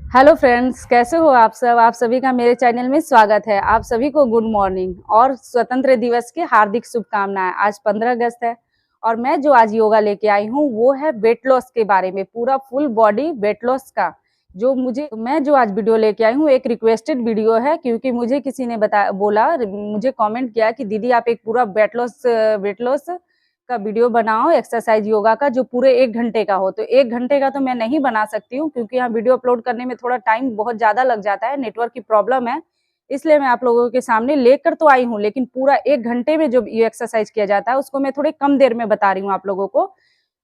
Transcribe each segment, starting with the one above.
Hello friends, कैसे हो आप सब। आप सभी का मेरे चैनल में स्वागत है। आप सभी को गुड मॉर्निंग और स्वतंत्र दिवस की हार्दिक शुभकामनाएं। आज 15 अगस्त है और मैं जो आज योगा लेके आई हूँ वो है वेट लॉस के बारे में, पूरा फुल बॉडी वेट लॉस का। मैं जो आज वीडियो लेके आई हूँ एक रिक्वेस्टेड वीडियो है, क्योंकि मुझे किसी ने मुझे कमेंट किया कि दीदी आप एक पूरा वेट लॉस का वीडियो बनाओ, एक्सरसाइज योगा का, जो पूरे 1 घंटे का हो। तो 1 घंटे का तो मैं नहीं बना सकती हूँ, क्योंकि यहाँ वीडियो अपलोड करने में थोड़ा टाइम बहुत ज़्यादा लग जाता है, नेटवर्क की प्रॉब्लम है। इसलिए मैं आप लोगों के सामने लेकर तो आई हूँ, लेकिन पूरा 1 घंटे में जो ये एक्सरसाइज किया जाता है उसको मैं थोड़ी कम देर में बता रही हूँ आप लोगों को।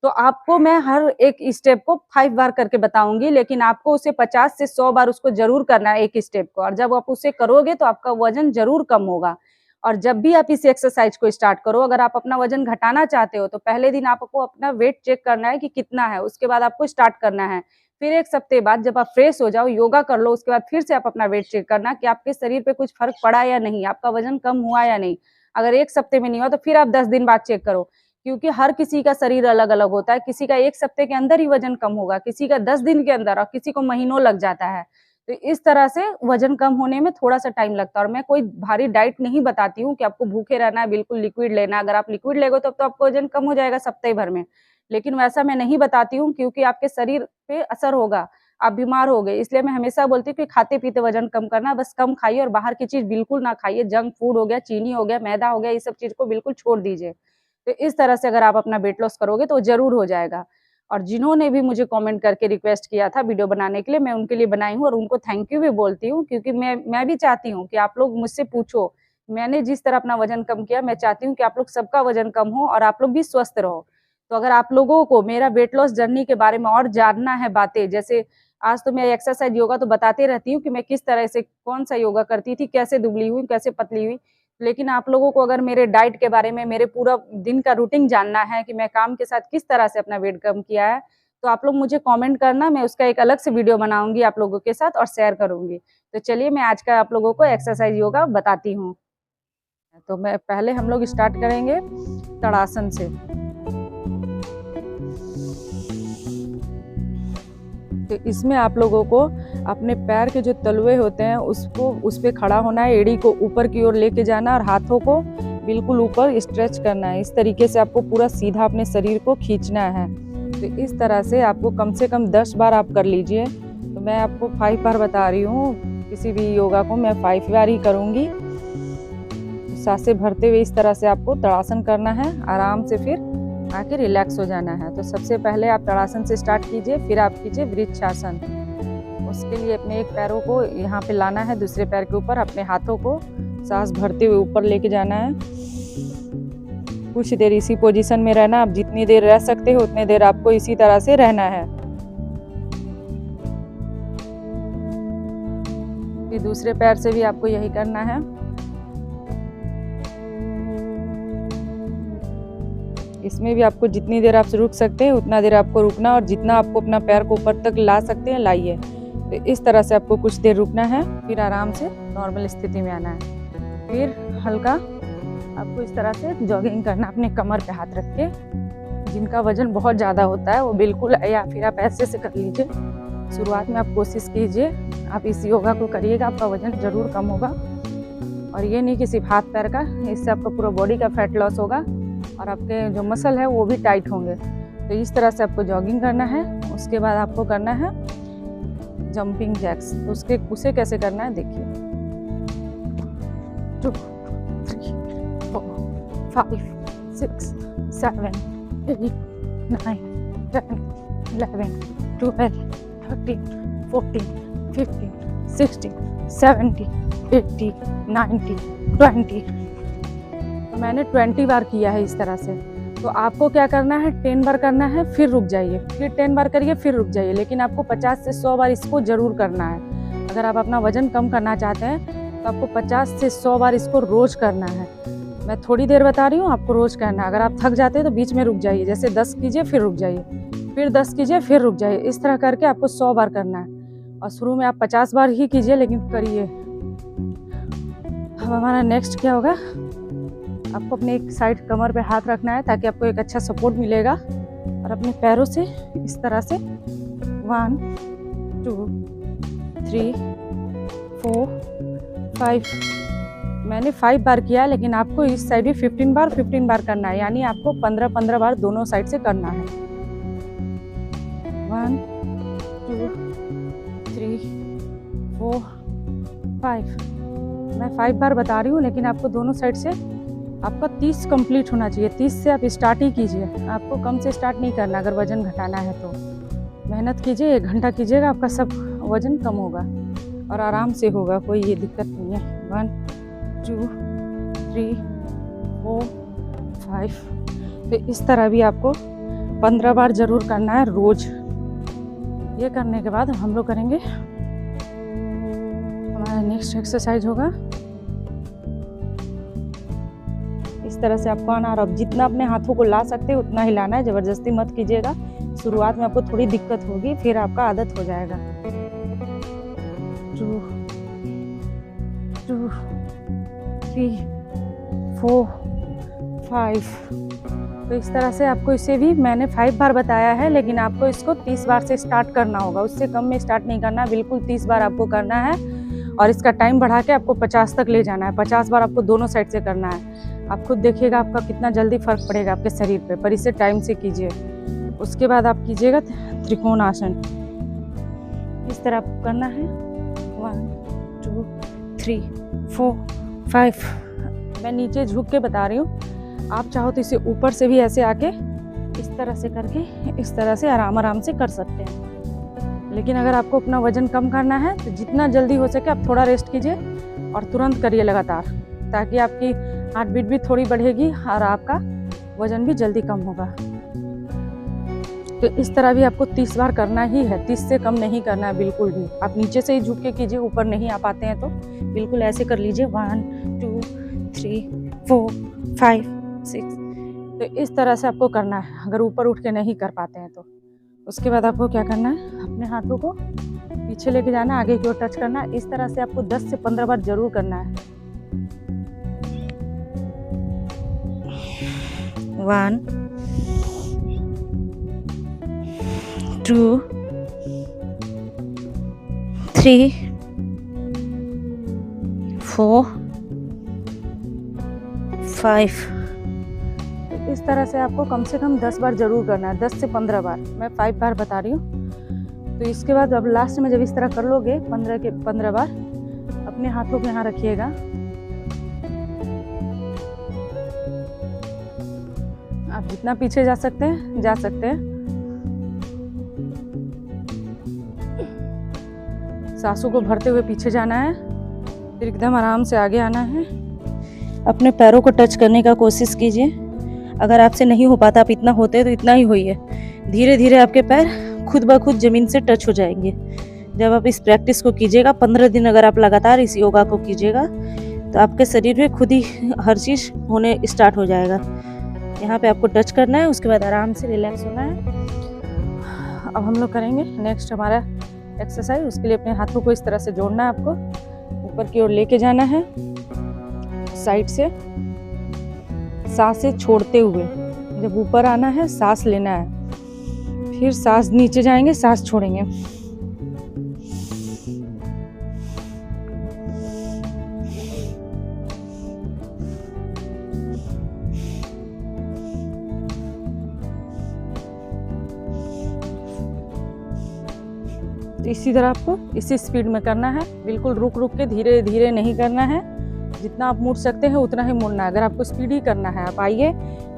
तो आपको मैं हर एक स्टेप को 5 बार करके बताऊंगी, लेकिन आपको उसे 50 से 100 बार उसको जरूर करना है एक स्टेप को। और जब आप उसे करोगे तो आपका वजन जरूर कम होगा। और जब भी आप इस एक्सरसाइज को स्टार्ट करो, अगर आप अपना वजन घटाना चाहते हो तो पहले दिन आपको अपना वेट चेक करना है कि कितना है, उसके बाद आपको स्टार्ट करना है। फिर 1 सप्ताह बाद जब आप फ्रेश हो जाओ, योगा कर लो, उसके बाद फिर से आप अपना वेट चेक करना कि आपके शरीर पे कुछ फर्क पड़ा या नहीं, आपका वजन कम हुआ या नहीं। अगर 1 सप्ताह में नहीं हुआ तो फिर आप 10 दिन बाद चेक करो, क्योंकि हर किसी का शरीर अलग अलग होता है। किसी का 1 सप्ताह के अंदर ही वजन कम होगा, किसी का 10 दिन के अंदर, और किसी को महीनों लग जाता है। तो इस तरह से वजन कम होने में थोड़ा सा टाइम लगता है। और मैं कोई भारी डाइट नहीं बताती हूँ कि आपको भूखे रहना है, बिल्कुल लिक्विड लेना है। अगर आप लिक्विड लेगो तब तो आपका वजन कम हो जाएगा सप्ताह भर में, लेकिन वैसा मैं नहीं बताती हूँ, क्योंकि आपके शरीर पे असर होगा, आप बीमार हो गए। इसलिए मैं हमेशा बोलती हूँ कि खाते पीते वजन कम करना, बस कम खाइए और बाहर की चीज बिल्कुल ना खाइए। जंक फूड हो गया, चीनी हो गया, मैदा हो गया, ये सब चीज को बिल्कुल छोड़ दीजिए। तो इस तरह से अगर आप अपना वेट लॉस करोगे तो जरूर हो जाएगा। और जिन्होंने भी मुझे कमेंट करके रिक्वेस्ट किया था वीडियो बनाने के लिए, मैं उनके लिए बनाई हूँ और उनको थैंक यू भी बोलती हूँ, क्योंकि मैं भी चाहती हूँ कि आप लोग मुझसे पूछो। मैंने जिस तरह अपना वजन कम किया, मैं चाहती हूँ कि आप लोग सबका वजन कम हो और आप लोग भी स्वस्थ रहो। तो अगर आप लोगों को मेरा वेट लॉस जर्नी के बारे में और जानना है बातें, जैसे आज तो मैं एक्सरसाइज योगा तो बताते रहती हूँ कि मैं किस तरह से कौन सा योगा करती थी, कैसे दुबली हुई, कैसे पतली हुई। लेकिन आप लोगों को अगर मेरे डाइट के बारे में, मेरे पूरा दिन का रूटीन जानना है कि मैं काम के साथ किस तरह से अपना वेट कम किया है, तो आप लोग मुझे कमेंट करना, मैं उसका एक अलग से वीडियो बनाऊंगी आप लोगों के साथ और शेयर करूंगी। तो चलिए मैं आज का आप लोगों को एक्सरसाइज योगा बताती हूँ। तो मैं पहले हम लोग स्टार्ट करेंगे तड़ासन से। तो इसमें आप लोगों को अपने पैर के जो तलवे होते हैं उस पे खड़ा होना है, एड़ी को ऊपर की ओर लेके जाना और हाथों को बिल्कुल ऊपर स्ट्रेच करना है। इस तरीके से आपको पूरा सीधा अपने शरीर को खींचना है। तो इस तरह से आपको कम से कम 10 बार आप कर लीजिए। तो मैं आपको 5 बार बता रही हूँ, किसी भी योगा को मैं 5 बार ही करूँगी। सांसें भरते हुए इस तरह से आपको तड़ासन करना है, आराम से फिर आके रिलैक्स हो जाना है। तो सबसे पहले आप तड़ासन से स्टार्ट कीजिए, फिर आप कीजिए वृक्षासन। उसके लिए अपने एक पैरों को यहाँ पे लाना है, दूसरे पैर के ऊपर अपने हाथों को सांस भरते हुए ऊपर लेके जाना है। कुछ देर इसी पोजीशन में रहना। आप जितनी देर रह सकते हो उतनी देर आपको इसी तरह से रहना है। फिर दूसरे पैर से भी आपको यही करना है। इसमें भी आपको जितनी देर आप रुक सकते हैं उतना देर आपको रुकना, और जितना आपको अपना पैर को ऊपर तक ला सकते हैं लाइए। तो इस तरह से आपको कुछ देर रुकना है, फिर आराम से नॉर्मल स्थिति में आना है। फिर हल्का आपको इस तरह से जॉगिंग करना, अपने कमर पे हाथ रख के। जिनका वजन बहुत ज़्यादा होता है वो बिल्कुल, या फिर आप ऐसे से कर लीजिए। शुरुआत में आप कोशिश कीजिए, आप इस योगा को करिएगा, आपका वजन ज़रूर कम होगा। और ये नहीं कि सिर्फ हाथ पैर का, इससे आपका पूरा बॉडी का फैट लॉस होगा और आपके जो मसल है वो भी टाइट होंगे। तो इस तरह से आपको जॉगिंग करना है। उसके बाद आपको करना है जंपिंग जैक्स। तो उसे कैसे करना है देखिए। 2 3 4 5 6 7 8 9 10 11 12 13 14 15 16 17 18 19 20। तो मैंने 20 बार किया है इस तरह से। तो आपको क्या करना है, 10 बार करना है, फिर रुक जाइए, फिर 10 बार करिए, फिर रुक जाइए। लेकिन आपको 50 से 100 बार इसको ज़रूर करना है। अगर आप अपना वजन कम करना चाहते हैं तो आपको 50 से 100 बार इसको रोज़ करना है। मैं थोड़ी देर बता रही हूँ, आपको रोज़ करना है। अगर आप थक जाते हैं तो बीच में रुक जाइए, जैसे 10 कीजिए फिर रुक जाइए, फिर 10 कीजिए फिर रुक जाइए। इस तरह करके आपको 100 बार करना है। और शुरू में आप 50 बार ही कीजिए, लेकिन करिए। अब हमारा नेक्स्ट क्या होगा, आपको अपने एक साइड कमर पे हाथ रखना है ताकि आपको एक अच्छा सपोर्ट मिलेगा। और अपने पैरों से इस तरह से 1 2 3 4 5। मैंने 5 बार किया, लेकिन आपको इस साइड भी 15 बार करना है, यानी आपको 15 बार दोनों साइड से करना है। 1 2 3 4 5। मैं 5 बार बता रही हूँ, लेकिन आपको दोनों साइड से आपका 30 कंप्लीट होना चाहिए। 30 से आप स्टार्ट ही कीजिए, आपको कम से स्टार्ट नहीं करना। अगर वजन घटाना है तो मेहनत कीजिए, 1 घंटा कीजिएगा, आपका सब वजन कम होगा और आराम से होगा, कोई ये दिक्कत नहीं है। 1 2 3 4 5। तो इस तरह भी आपको 15 बार ज़रूर करना है रोज़। ये करने के बाद हम लोग करेंगे, हमारा नेक्स्ट एक्सरसाइज होगा इस तरह से आपको आना। और अब जितना अपने हाथों को ला सकते हैं उतना हिलाना है, ज़बरदस्ती मत कीजिएगा। शुरुआत में आपको थोड़ी दिक्कत होगी, फिर आपका आदत हो जाएगा। 2 2 3 4 5। तो इस तरह से आपको इसे भी मैंने 5 बार बताया है, लेकिन आपको इसको 30 बार से स्टार्ट करना होगा, उससे कम में स्टार्ट नहीं करना, बिल्कुल 30 बार आपको करना है। और इसका टाइम बढ़ा के आपको 50 तक ले जाना है। 50 बार आपको दोनों साइड से करना है। आप खुद देखिएगा आपका कितना जल्दी फर्क पड़ेगा आपके शरीर पे, पर इसे टाइम से कीजिए। उसके बाद आप कीजिएगा त्रिकोण आसन। इस तरह आपको करना है। 1 2 3 4 5। मैं नीचे झुक के बता रही हूँ, आप चाहो तो इसे ऊपर से भी ऐसे आके इस तरह से करके इस तरह से आराम से कर सकते हैं। लेकिन अगर आपको अपना वजन कम करना है तो जितना जल्दी हो सके आप थोड़ा रेस्ट कीजिए और तुरंत करिए लगातार, ताकि आपकी हार्ट बीट भी थोड़ी बढ़ेगी और आपका वजन भी जल्दी कम होगा। तो इस तरह भी आपको 30 बार करना ही है, 30 से कम नहीं करना है बिल्कुल भी। आप नीचे से ही झुक के कीजिए, ऊपर नहीं आ पाते हैं तो बिल्कुल ऐसे कर लीजिए। 1 2 3 4 5 6। तो इस तरह से आपको करना है, अगर ऊपर उठ के नहीं कर पाते हैं तो। उसके बाद आपको क्या करना है, अपने हाथों को पीछे लेके जाना, आगे की ओर टच करना है। इस तरह से आपको 10 से 15 बार जरूर करना है। 1 2 3 4 5। इस तरह से आपको कम से कम 10 बार जरूर करना है, 10 से 15 बार। मैं 5 बार बता रही हूँ। तो इसके बाद अब लास्ट में जब इस तरह कर लोगे 15 बार, अपने हाथों को यहाँ रखिएगा। आप जितना पीछे जा सकते हैं जा सकते हैं। सांसों को भरते हुए पीछे जाना है, फिर एकदम आराम से आगे आना है। अपने पैरों को टच करने का कोशिश कीजिए। अगर आपसे नहीं हो पाता, आप इतना होते हैं तो इतना ही होइए। धीरे धीरे आपके पैर खुद ब खुद ज़मीन से टच हो जाएंगे। जब आप इस प्रैक्टिस को कीजिएगा, 15 दिन अगर आप लगातार इस योगा को कीजिएगा, तो आपके शरीर में खुद ही हर चीज़ होने स्टार्ट हो जाएगा। यहाँ पे आपको टच करना है, उसके बाद आराम से रिलैक्स होना है। अब हम लोग करेंगे नेक्स्ट हमारा एक्सरसाइज। उसके लिए अपने हाथों को इस तरह से जोड़ना है, आपको ऊपर की ओर लेके जाना है, साइड से सांसें छोड़ते हुए। जब ऊपर आना है सांस लेना है, फिर सांस नीचे जाएंगे, सांस छोड़ेंगे। तो इसी तरह आपको इसी स्पीड में करना है, बिल्कुल रुक रुक के धीरे धीरे नहीं करना है। जितना आप मुड़ सकते हैं उतना ही मुड़ना है। अगर आपको स्पीड ही करना है, आप आइए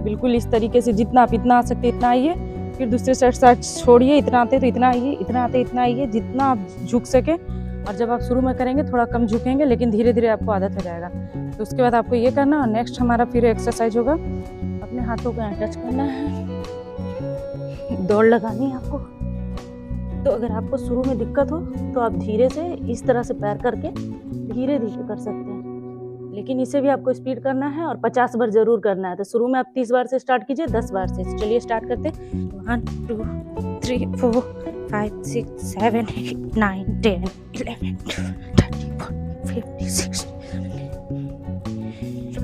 बिल्कुल इस तरीके से, जितना आप इतना आ सकते इतना आइए, फिर दूसरे साइड छोड़िए, इतना आते तो इतना आइए, इतना आते इतना आइए, जितना आप झुक सके। और जब आप शुरू में करेंगे थोड़ा कम झुकेंगे, लेकिन धीरे धीरे आपको आदत हो जाएगा। तो उसके बाद आपको ये करना। और नेक्स्ट हमारा फिर एक्सरसाइज होगा, अपने हाथों को यहाँ टच करना है, दौड़ लगानी है आपको। तो अगर आपको शुरू में दिक्कत हो तो आप धीरे से इस तरह से पैर करके धीरे धीरे कर सकते हैं, लेकिन इसे भी आपको स्पीड करना है और 50 बार जरूर करना है। तो शुरू में आप 30 बार से स्टार्ट कीजिए, 10 बार से। चलिए स्टार्ट करते हैं। 1 2 3 4 5 6 7 8 9 10 11 12 13 14 15 16।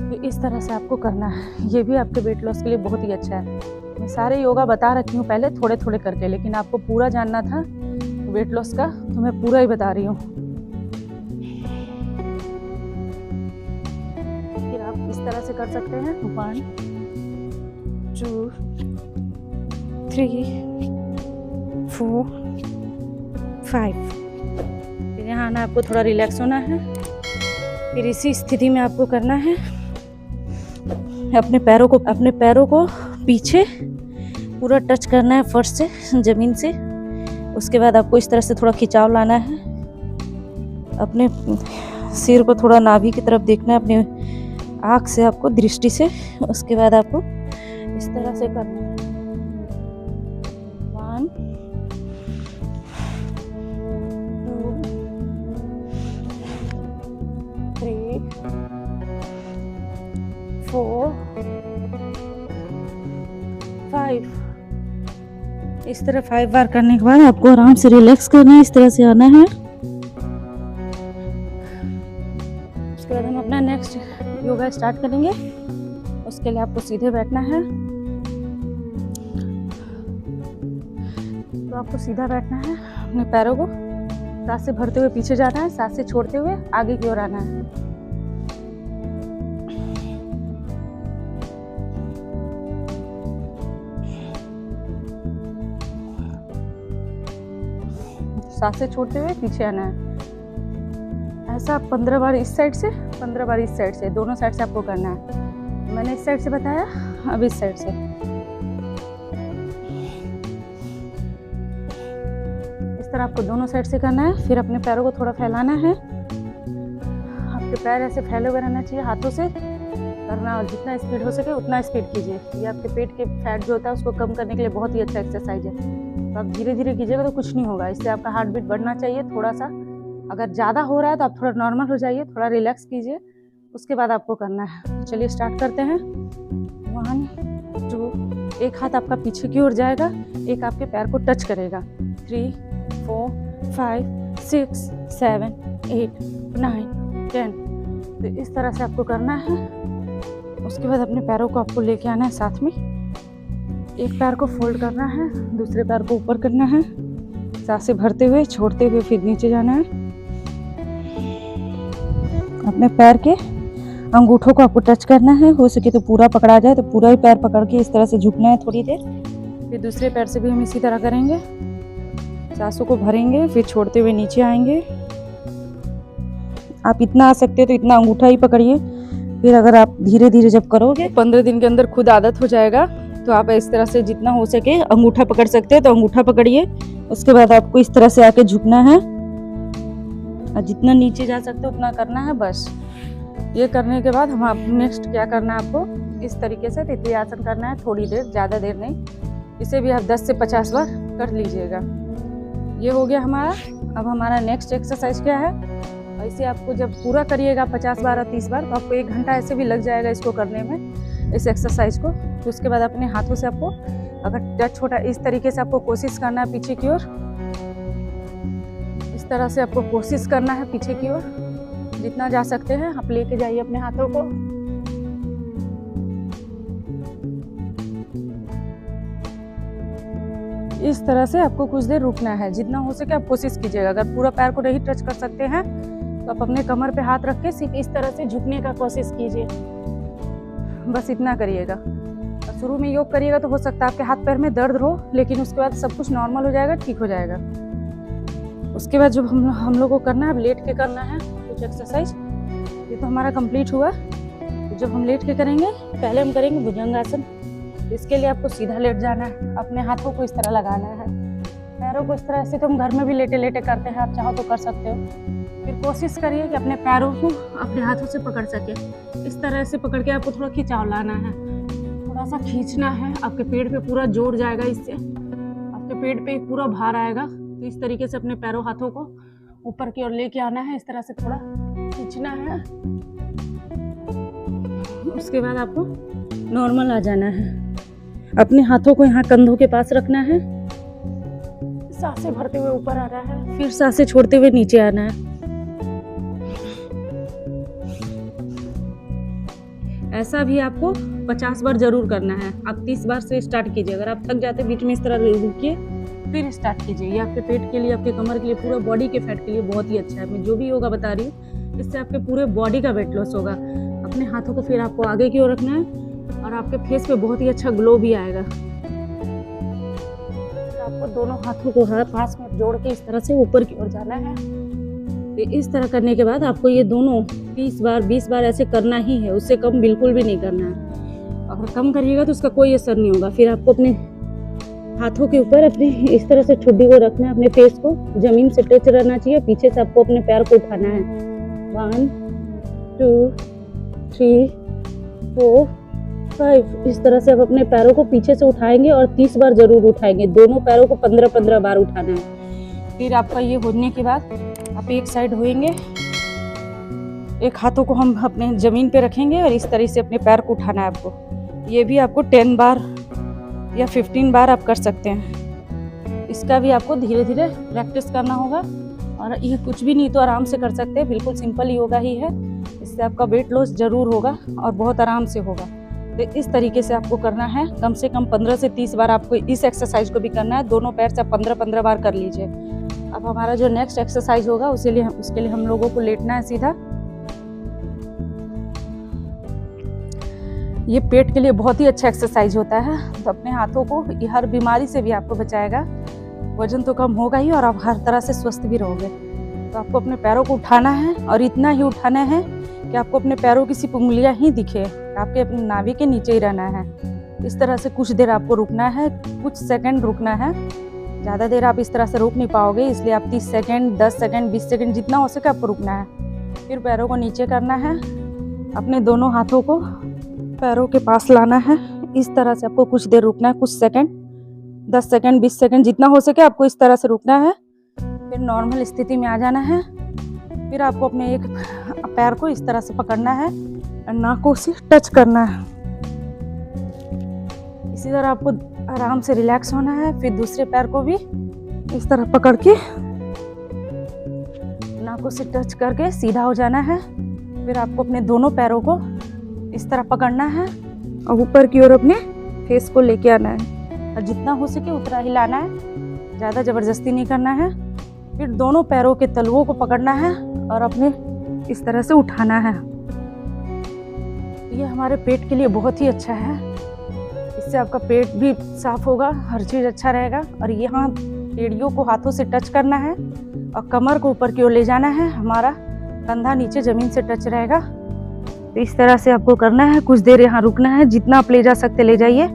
तो इस तरह से आपको करना है। ये भी आपके वेट लॉस के लिए बहुत ही अच्छा है। मैं सारे योगा बता रखी हूँ पहले थोड़े थोड़े करके, लेकिन आपको पूरा जानना था वेट लॉस का, तो मैं पूरा ही बता रही हूँ। से कर सकते हैं। 1 2 3 4 5। फिर यहाँ आना, आपको थोड़ा रिलैक्स होना है। फिर इसी स्थिति में आपको करना है, अपने पैरों को पीछे पूरा टच करना है फर्श से, ज़मीन से। उसके बाद आपको इस तरह से थोड़ा खिंचाव लाना है, अपने सिर को थोड़ा नाभि की तरफ देखना है, अपने आँख से आपको दृष्टि से। उसके बाद आपको इस तरह से करना है। 1 2 3 4 5। इस तरह 5 बार करने के बाद आपको आराम से रिलैक्स करना है, इस तरह से आना है। उसके बाद हम अपना नेक्स्ट योगा स्टार्ट करेंगे। उसके लिए आपको सीधे बैठना है। तो आपको सीधा बैठना है, अपने पैरों को सांस से भरते हुए पीछे जाना है, सांस से छोड़ते हुए आगे की ओर आना है। सांस से छोड़ते हुए पीछे आना है। ऐसा 15 बार इस साइड से, 15 बार इस साइड से, दोनों साइड से आपको करना है। मैंने इस साइड से बताया, अब इस साइड से। इस तरह आपको दोनों साइड से करना है। फिर अपने पैरों को थोड़ा फैलाना है। आपके पैर ऐसे फैले हुए रहना चाहिए, हाथों से करना, और जितना स्पीड हो सके उतना स्पीड कीजिए। ये आपके पेट के फैट जो होता है उसको कम करने के लिए बहुत ही अच्छा एक्सरसाइज है। तो आप धीरे धीरे कीजिएगा तो कुछ नहीं होगा। इससे आपका हार्ट बीट बढ़ना चाहिए थोड़ा सा। अगर ज़्यादा हो रहा है तो आप थोड़ा नॉर्मल हो जाइए, थोड़ा रिलैक्स कीजिए, उसके बाद आपको करना है। चलिए स्टार्ट करते हैं। 1 2। एक हाथ आपका पीछे की ओर जाएगा, एक आपके पैर को टच करेगा। 3 4 5 6 7 8 9 10। तो इस तरह से आपको करना है। उसके बाद अपने पैरों को आपको लेके आना है साथ में। एक पैर को फोल्ड करना है, दूसरे पैर को ऊपर करना है, सांसें भरते हुए छोड़ते हुए फिर नीचे जाना है। अपने पैर के अंगूठों को आपको टच करना है, हो सके तो पूरा पकड़ा जाए तो पूरा ही पैर पकड़ के इस तरह से झुकना है थोड़ी देर। फिर दूसरे पैर से भी हम इसी तरह करेंगे, सांसों को भरेंगे, फिर छोड़ते हुए नीचे आएंगे। आप इतना आ सकते हो तो इतना अंगूठा ही पकड़िए। फिर अगर आप धीरे धीरे जब करोगे 15 दिन के अंदर खुद आदत हो जाएगा। तो आप इस तरह से जितना हो सके अंगूठा पकड़ सकते हैं तो अंगूठा पकड़िए। उसके बाद आपको इस तरह से आके झुकना है और जितना नीचे जा सकते हो उतना करना है बस। ये करने के बाद हम आप नेक्स्ट क्या करना है, आपको इस तरीके से तितली आसन करना है थोड़ी देर, ज़्यादा देर नहीं। इसे भी आप 10 से 50 बार कर लीजिएगा। ये हो गया हमारा। अब हमारा नेक्स्ट एक्सरसाइज क्या है, ऐसे आपको जब पूरा करिएगा 50 बार और 30 बार तो आपको 1 घंटा ऐसे भी लग जाएगा इसको करने में, इस एक्सरसाइज को। तो उसके बाद अपने हाथों से आपको अगर टच छोटा इस तरीके से आपको कोशिश करना है पीछे की ओर, इस तरह से आपको कोशिश करना है पीछे की ओर। जितना जा सकते हैं आप लेके जाइए अपने हाथों को। इस तरह से आपको कुछ देर रुकना है, जितना हो सके आप कोशिश कीजिएगा। अगर पूरा पैर को नहीं टच कर सकते हैं तो आप अपने कमर पे हाथ रख के सिर्फ इस तरह से झुकने का कोशिश कीजिए, बस इतना करिएगा। शुरू में योग करिएगा तो हो सकता है आपके हाथ पैर में दर्द हो, लेकिन उसके बाद सब कुछ नॉर्मल हो जाएगा, ठीक हो जाएगा। उसके बाद जब हम लोग को करना है, अब लेट के करना है कुछ एक्सरसाइज। ये तो हमारा कंप्लीट हुआ। तो जब हम लेट के करेंगे, पहले हम करेंगे भुजंगासन। इसके लिए आपको सीधा लेट जाना है, अपने हाथों को इस तरह लगाना है, पैरों को इस तरह से। तो हम घर में भी लेटे लेटे करते हैं, आप चाहो तो कर सकते हो। फिर कोशिश करिए कि अपने पैरों को अपने हाथों से पकड़ सके। इस तरह से पकड़ के आपको थोड़ा खिंचाव लाना है, थोड़ा सा खींचना है। आपके पेट पे पूरा जोर जाएगा, इससे आपके पेट पे पूरा भार आएगा। तो इस तरीके से अपने पैरों हाथों को ऊपर की ओर लेके आना है, इस तरह से थोड़ा खींचना है। उसके बाद आपको नॉर्मल आ जाना है। अपने हाथों को यहाँ कंधों के पास रखना है, सांसें भरते हुए ऊपर आ रहा है, फिर सांसें छोड़ते हुए नीचे आना है। ऐसा भी आपको 50 बार जरूर करना है। आप 30 बार से स्टार्ट कीजिए। अगर आप थक जाते बीच में, इस तरह रुकिए फिर स्टार्ट कीजिए। ये आपके पेट के लिए, आपके कमर के लिए, पूरा बॉडी के फैट के लिए बहुत ही अच्छा है। मैं जो भी योगा बता रही हूँ, इससे आपके पूरे बॉडी का वेट लॉस होगा। आप अपने हाथों को फिर आपको आगे की ओर रखना है और आपके फेस पे बहुत ही अच्छा ग्लो भी आएगा। आपको दोनों हाथों को पास में जोड़ के इस तरह से ऊपर की ओर जाना है। तो इस तरह करने के बाद आपको ये दोनों 30 बार 20 बार ऐसे करना ही है, उससे कम बिल्कुल भी नहीं करना है। अगर कम करिएगा तो उसका कोई असर नहीं होगा। फिर आपको अपने हाथों के ऊपर अपने इस तरह से ठुड्डी को रखना है, अपने फेस को जमीन से टच रहना चाहिए। पीछे से आपको अपने पैर को उठाना है। 1 2 3 4 5 इस तरह से आप अपने पैरों को पीछे से उठाएंगे और 30 बार जरूर उठाएंगे। दोनों पैरों को 15-15 बार उठाना है। फिर आपका ये होने के बाद आप एक साइड होएंगे, एक हाथों को हम अपने जमीन पे रखेंगे और इस तरह से अपने पैर को उठाना है आपको। ये भी आपको 10 बार या 15 बार आप कर सकते हैं। इसका भी आपको धीरे धीरे प्रैक्टिस करना होगा और ये कुछ भी नहीं तो आराम से कर सकते हैं। बिल्कुल सिंपल योगा ही है। इससे आपका वेट लॉस जरूर होगा और बहुत आराम से होगा। तो इस तरीके से आपको करना है। कम से कम 15 से 30 बार आपको इस एक्सरसाइज को भी करना है। दोनों पैर से आप 15-15 बार कर लीजिए। अब हमारा जो नेक्स्ट एक्सरसाइज होगा उसके लिए हम लोगों को लेटना है सीधा। ये पेट के लिए बहुत ही अच्छा एक्सरसाइज होता है। तो अपने हाथों को हर बीमारी से भी आपको बचाएगा। वजन तो कम होगा ही और आप हर तरह से स्वस्थ भी रहोगे। तो आपको अपने पैरों को उठाना है और इतना ही उठाना है कि आपको अपने पैरों की सिर्फ उंगलियां ही दिखे। आपके अपने नाभि के नीचे ही रहना है। इस तरह से कुछ देर आपको रुकना है, कुछ सेकंड रुकना है। ज़्यादा देर आप इस तरह से रुक नहीं पाओगे, इसलिए आप 30 सेकंड 10 सेकंड 20 सेकंड जितना हो सके आपको रुकना है। फिर पैरों को नीचे करना है। अपने दोनों हाथों को पैरों के पास लाना है। इस तरह से आपको कुछ देर रुकना है, कुछ सेकंड 10 सेकंड 20 सेकंड जितना हो सके आपको इस तरह से रुकना है। फिर नॉर्मल स्थिति में आ जाना है। फिर आपको अपने एक पैर को इस तरह से पकड़ना है और नाकों से टच करना है। इसी तरह आपको आराम से रिलैक्स होना है। फिर दूसरे पैर को भी इस तरह पकड़ के नाकों से टच करके सीधा हो जाना है। फिर आपको अपने दोनों पैरों को इस तरह पकड़ना है और ऊपर की ओर अपने फेस को लेके आना है और जितना हो सके उतना हिलाना है। ज़्यादा ज़बरदस्ती नहीं करना है। फिर दोनों पैरों के तलवों को पकड़ना है और अपने इस तरह से उठाना है। ये हमारे पेट के लिए बहुत ही अच्छा है। इससे आपका पेट भी साफ होगा, हर चीज़ अच्छा रहेगा। और यहाँ एड़ियों को हाथों से टच करना है और कमर को ऊपर की ओर ले जाना है। हमारा कंधा नीचे ज़मीन से टच रहेगा। तो इस तरह से आपको करना है। कुछ देर यहाँ रुकना है, जितना आप ले जा सकते ले जाइए।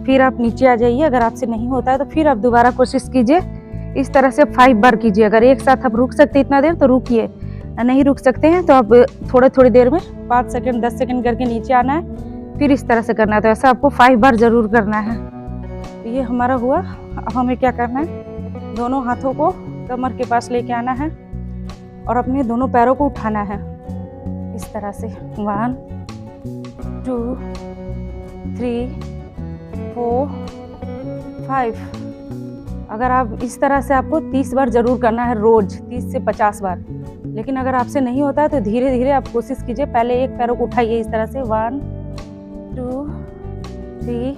फिर आप नीचे आ जाइए। अगर आपसे नहीं होता है तो फिर आप दोबारा कोशिश कीजिए। इस तरह से 5 बार कीजिए। अगर एक साथ आप रुक सकते इतना देर तो रुकिए, नहीं रुक सकते हैं तो आप थोड़ी देर में 5 सेकंड 10 सेकंड करके नीचे आना है। फिर इस तरह से करना है। तो ऐसा आपको 5 बार जरूर करना है। तो ये हमारा हुआ। अब हमें क्या करना है, दोनों हाथों को कमर के पास लेके आना है और अपने दोनों पैरों को उठाना है इस तरह से। 1 2 3 4 5। अगर आप इस तरह से आपको 30 बार जरूर करना है रोज, 30 से 50 बार। लेकिन अगर आपसे नहीं होता है तो धीरे धीरे आप कोशिश कीजिए। पहले एक पैरों को उठाइए इस तरह से 1 2 3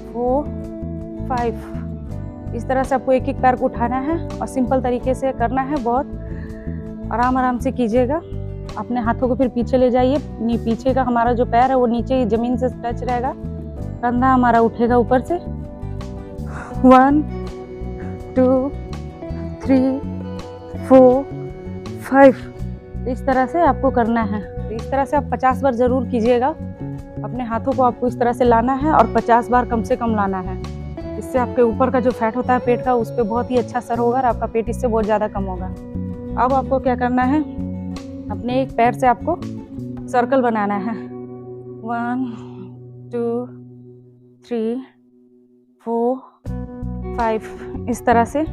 4 5। इस तरह से आपको एक एक पैर को उठाना है और सिंपल तरीके से करना है। बहुत आराम से कीजिएगा। अपने हाथों को फिर पीछे ले जाइए। पीछे का हमारा जो पैर है वो नीचे जमीन से टच रहेगा। कंधा हमारा उठेगा ऊपर से। 1 2 3 4 5। इस तरह से आपको करना है। तो इस तरह से आप 50 बार जरूर कीजिएगा। अपने हाथों को आपको इस तरह से लाना है और 50 बार कम से कम लाना है। इससे आपके ऊपर का जो फैट होता है पेट का, उस पर बहुत ही अच्छा असर होगा और आपका पेट इससे बहुत ज़्यादा कम होगा। अब आपको क्या करना है, अपने एक पैर से आपको सर्कल बनाना है। 1 2 3 4 5। इस तरह से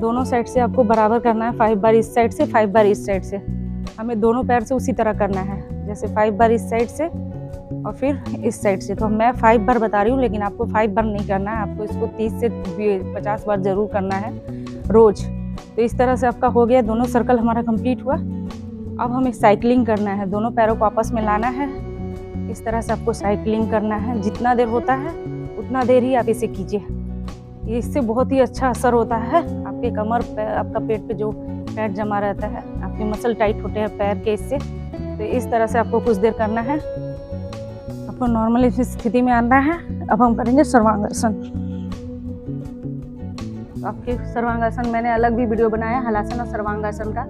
दोनों साइड से आपको बराबर करना है। 5 बार इस साइड से, 5 बार इस साइड से। हमें दोनों पैर से उसी तरह करना है, जैसे 5 बार इस साइड से और फिर इस साइड से। तो मैं 5 बार बता रही हूँ, लेकिन आपको 5 बार नहीं करना है। आपको इसको 30 से 50 बार जरूर करना है रोज। तो इस तरह से आपका हो गया, दोनों सर्कल हमारा कंप्लीट हुआ। अब हमें साइकिलिंग करना है। दोनों पैरों को आपस में लाना है। इस तरह से आपको साइकिलिंग करना है। जितना देर होता है उतना देर ही आप इसे कीजिए। इससे बहुत ही अच्छा असर होता है। आपके कमर पे, आपका पेट पे जो फैट जमा रहता है, आपके मसल टाइट होते हैं पैर के, इससे तो इस तरह से आपको कुछ देर करना है। आपको नॉर्मल इस स्थिति में आना है। अब हम करेंगे सर्वांगासन। तो आपके सर्वांगासन मैंने अलग भी वीडियो बनाया हलासन और सर्वांगासन का,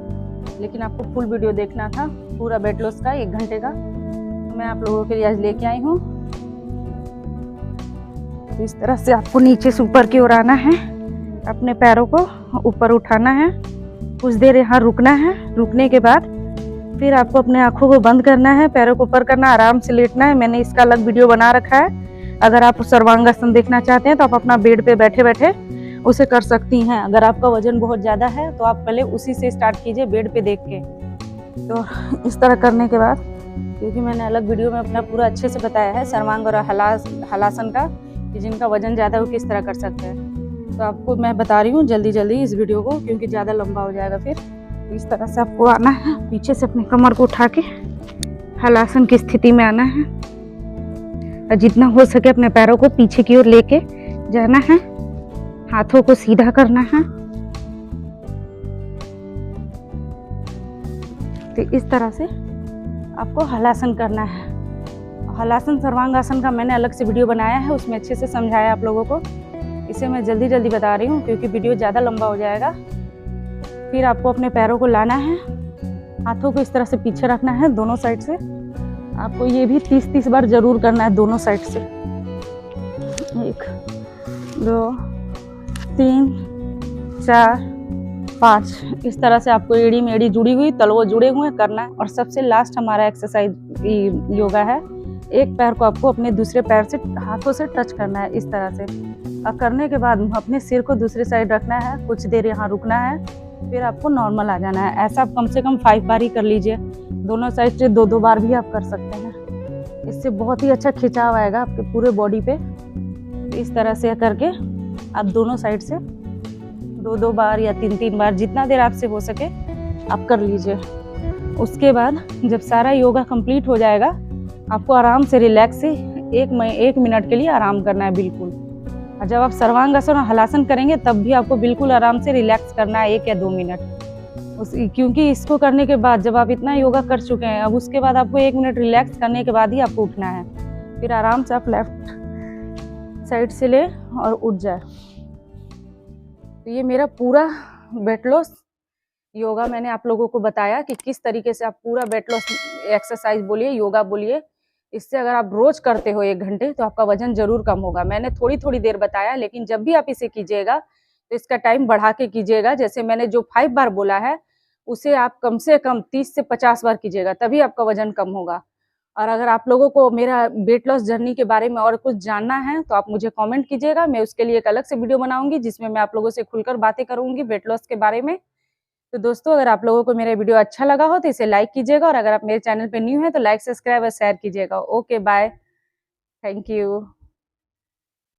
लेकिन आपको फुल वीडियो देखना था पूरा वेट लॉस का 1 घंटे का, तो मैं आप लोगों के लिए आज लेके आई हूँ। तो इस तरह से आपको नीचे से ऊपर की ओर आना है, अपने पैरों को ऊपर उठाना है, कुछ देर यहाँ रुकना है। रुकने के बाद फिर आपको अपने आँखों को बंद करना है, पैरों को ऊपर करना, आराम से लेटना है। मैंने इसका अलग वीडियो बना रखा है। अगर आप सर्वांगासन देखना चाहते हैं तो आप अपना बेड पे बैठे बैठे उसे कर सकती हैं। अगर आपका वजन बहुत ज़्यादा है तो आप पहले उसी से स्टार्ट कीजिए, बेड पे देख के। तो इस तरह करने के बाद, क्योंकि मैंने अलग वीडियो में अपना पूरा अच्छे से बताया है सर्वांग और हलासन का, कि जिनका वजन ज़्यादा है वो किस तरह कर सकते हैं, तो आपको मैं बता रही हूँ जल्दी जल्दी इस वीडियो को, क्योंकि ज़्यादा लंबा हो जाएगा फिर। इस तरह से आपको आना है, पीछे से अपने कमर को उठा के हलासन की स्थिति में आना है, और जितना हो सके अपने पैरों को पीछे की ओर लेके जाना है, हाथों को सीधा करना है। तो इस तरह से आपको हलासन करना है। हलासन सर्वांगासन का मैंने अलग से वीडियो बनाया है, उसमें अच्छे से समझाया आप लोगों को। इसे मैं जल्दी जल्दी बता रही हूँ क्योंकि वीडियो ज़्यादा लंबा हो जाएगा। फिर आपको अपने पैरों को लाना है, हाथों को इस तरह से पीछे रखना है दोनों साइड से। आपको ये भी 30-30 बार जरूर करना है दोनों साइड से। 1 2 3 4 5 इस तरह से आपको एड़ी में एड़ी जुड़ी हुई, तलवों जुड़े हुए करना है। और सबसे लास्ट हमारा एक्सरसाइज योगा है। एक पैर को आपको अपने दूसरे पैर से हाथों से टच करना है इस तरह से, और करने के बाद अपने सिर को दूसरी साइड रखना है, कुछ देर यहाँ रुकना है, फिर आपको नॉर्मल आ जाना है। ऐसा आप कम से कम 5 बार ही कर लीजिए, दोनों साइड से 2-2 बार भी आप कर सकते हैं। इससे बहुत ही अच्छा खिंचाव आएगा आपके पूरे बॉडी पे। इस तरह से करके आप दोनों साइड से 2-2 बार या 3-3 बार, जितना देर आपसे हो सके आप कर लीजिए। उसके बाद जब सारा योगा कंप्लीट हो जाएगा, आपको आराम से रिलैक्स से 1 मिनट के लिए आराम करना है बिल्कुल। और जब आप सर्वांगासन और हलासन करेंगे तब भी आपको बिल्कुल आराम से रिलैक्स करना है 1 या 2 मिनट। क्योंकि इसको करने के बाद जब आप इतना योगा कर चुके हैं, अब उसके बाद आपको 1 मिनट रिलैक्स करने के बाद ही आपको उठना है। फिर आराम से आप लेफ्ट साइड से ले और उठ जाए। तो ये मेरा पूरा वेट लॉस योगा मैंने आप लोगों को बताया कि किस तरीके से आप पूरा वेट लॉस एक्सरसाइज बोलिए, योगा बोलिए, इससे अगर आप रोज करते हो 1 घंटे तो आपका वजन जरूर कम होगा। मैंने थोड़ी थोड़ी देर बताया, लेकिन जब भी आप इसे कीजिएगा तो इसका टाइम बढ़ा के कीजिएगा। जैसे मैंने जो 5 बार बोला है उसे आप कम से कम 30 से 50 बार कीजिएगा, तभी आपका वजन कम होगा। और अगर आप लोगों को मेरा वेट लॉस जर्नी के बारे में और कुछ जानना है तो आप मुझे कमेंट कीजिएगा, मैं उसके लिए एक अलग से वीडियो बनाऊंगी जिसमें मैं आप लोगों से खुलकर बातें करूंगी वेट लॉस के बारे में। तो दोस्तों, अगर आप लोगों को मेरा वीडियो अच्छा लगा हो तो इसे लाइक कीजिएगा, और अगर आप मेरे चैनल पे न्यू है तो लाइक, सब्सक्राइब और शेयर कीजिएगा। Okay, bye, thank you.